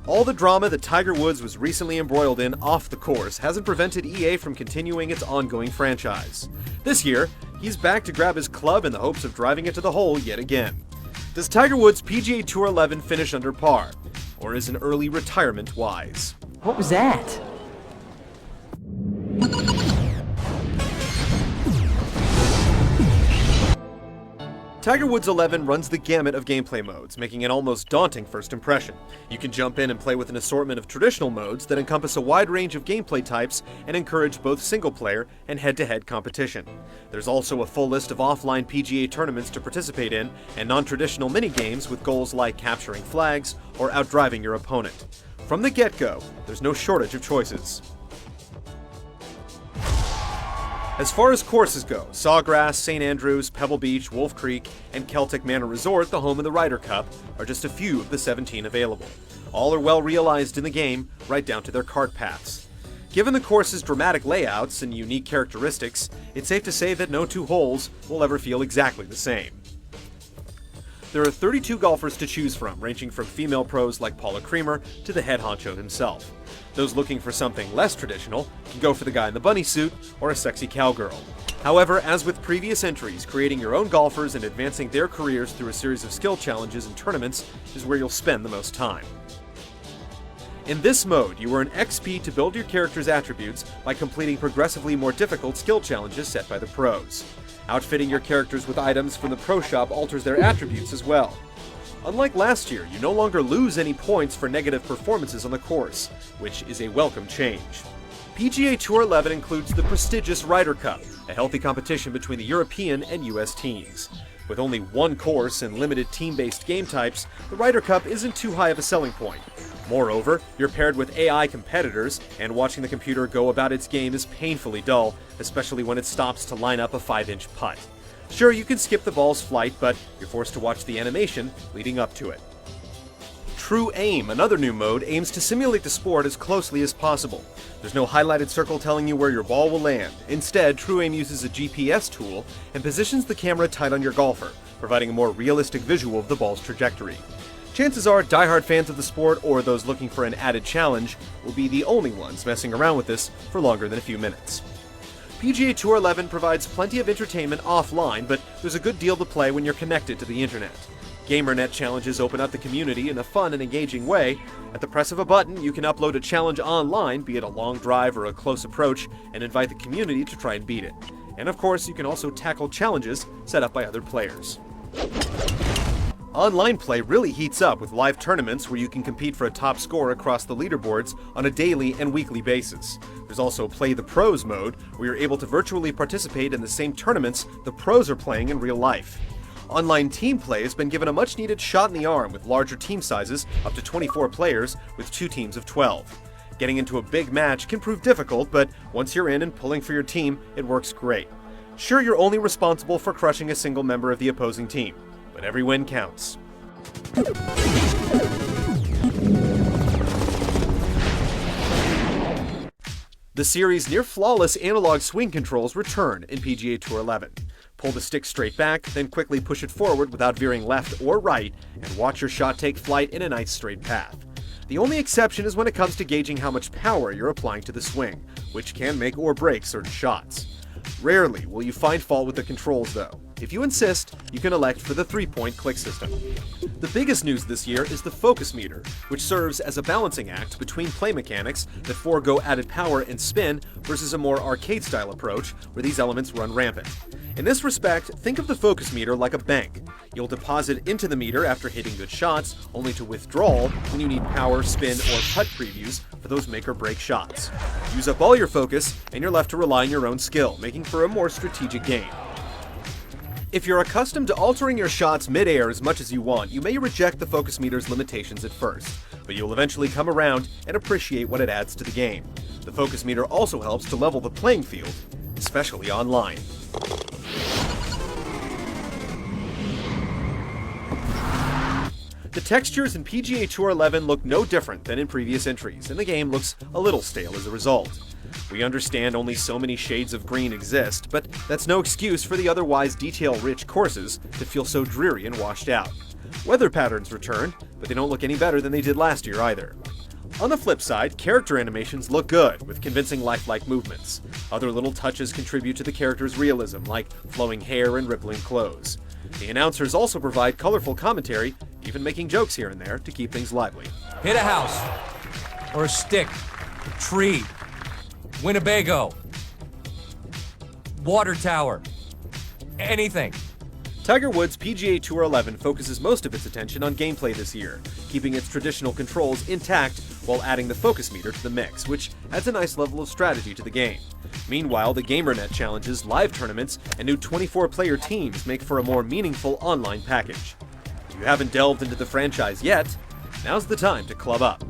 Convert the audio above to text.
All the drama that Tiger Woods was recently embroiled in off the course hasn't prevented EA from continuing its ongoing franchise. This year, he's back to grab his club in the hopes of driving it to the hole yet again. Does Tiger Woods' PGA Tour 11 finish under par? Or is an early retirement wise? What was that? Tiger Woods 11 runs the gamut of gameplay modes, making an almost daunting first impression. You can jump in and play with an assortment of traditional modes that encompass a wide range of gameplay types and encourage both single-player and head-to-head competition. There's also a full list of offline PGA tournaments to participate in and non-traditional mini-games with goals like capturing flags or outdriving your opponent. From the get-go, there's no shortage of choices. As far as courses go, Sawgrass, St. Andrews, Pebble Beach, Wolf Creek, and Celtic Manor Resort, the home of the Ryder Cup, are just a few of the 17 available. All are well realized in the game, right down to their cart paths. Given the course's dramatic layouts and unique characteristics, it's safe to say that no two holes will ever feel exactly the same. There are 32 golfers to choose from, ranging from female pros like Paula Creamer to the head honcho himself. Those looking for something less traditional can go for the guy in the bunny suit or a sexy cowgirl. However, as with previous entries, creating your own golfers and advancing their careers through a series of skill challenges and tournaments is where you'll spend the most time. In this mode, you earn XP to build your character's attributes by completing progressively more difficult skill challenges set by the pros. Outfitting your characters with items from the pro shop alters their attributes as well. Unlike last year, you no longer lose any points for negative performances on the course, which is a welcome change. PGA Tour 11 includes the prestigious Ryder Cup, a healthy competition between the European and US teams. With only one course and limited team-based game types, the Ryder Cup isn't too high of a selling point. Moreover, you're paired with AI competitors, and watching the computer go about its game is painfully dull, especially when it stops to line up a 5-inch putt. Sure, you can skip the ball's flight, but you're forced to watch the animation leading up to it. True Aim, another new mode, aims to simulate the sport as closely as possible. There's no highlighted circle telling you where your ball will land. Instead, True Aim uses a GPS tool and positions the camera tight on your golfer, providing a more realistic visual of the ball's trajectory. Chances are diehard fans of the sport or those looking for an added challenge will be the only ones messing around with this for longer than a few minutes. PGA Tour 11 provides plenty of entertainment offline, but there's a good deal to play when you're connected to the internet. GamerNet challenges open up the community in a fun and engaging way. At the press of a button, you can upload a challenge online, be it a long drive or a close approach, and invite the community to try and beat it. And of course, you can also tackle challenges set up by other players. Online play really heats up with live tournaments where you can compete for a top score across the leaderboards on a daily and weekly basis. There's also Play the Pros mode, where you're able to virtually participate in the same tournaments the pros are playing in real life. Online team play has been given a much-needed shot in the arm with larger team sizes, up to 24 players, with 2 teams of 12. Getting into a big match can prove difficult, but once you're in and pulling for your team, it works great. Sure, you're only responsible for crushing a single member of the opposing team, but every win counts. The series' near-flawless analog swing controls return in PGA Tour 11. Pull the stick straight back, then quickly push it forward without veering left or right, and watch your shot take flight in a nice straight path. The only exception is when it comes to gauging how much power you're applying to the swing, which can make or break certain shots. Rarely will you find fault with the controls though. If you insist, you can elect for the 3-point click system. The biggest news this year is the focus meter, which serves as a balancing act between play mechanics that forego added power and spin versus a more arcade-style approach where these elements run rampant. In this respect, think of the focus meter like a bank. You'll deposit into the meter after hitting good shots, only to withdraw when you need power, spin, or putt previews for those make-or-break shots. Use up all your focus, and you're left to rely on your own skill, making for a more strategic game. If you're accustomed to altering your shots mid-air as much as you want, you may reject the focus meter's limitations at first, but you'll eventually come around and appreciate what it adds to the game. The focus meter also helps to level the playing field, especially online. The textures in PGA Tour 11 look no different than in previous entries, and the game looks a little stale as a result. We understand only so many shades of green exist, but that's no excuse for the otherwise detail-rich courses to feel so dreary and washed out. Weather patterns return, but they don't look any better than they did last year either. On the flip side, character animations look good, with convincing lifelike movements. Other little touches contribute to the character's realism, like flowing hair and rippling clothes. The announcers also provide colorful commentary, even making jokes here and there to keep things lively. Hit a house, or a stick, a tree, Winnebago, water tower, anything. Tiger Woods' PGA Tour 11 focuses most of its attention on gameplay this year, keeping its traditional controls intact while adding the focus meter to the mix, which adds a nice level of strategy to the game. Meanwhile, the GamerNet challenges, live tournaments, and new 24-player teams make for a more meaningful online package. If you haven't delved into the franchise yet, now's the time to club up.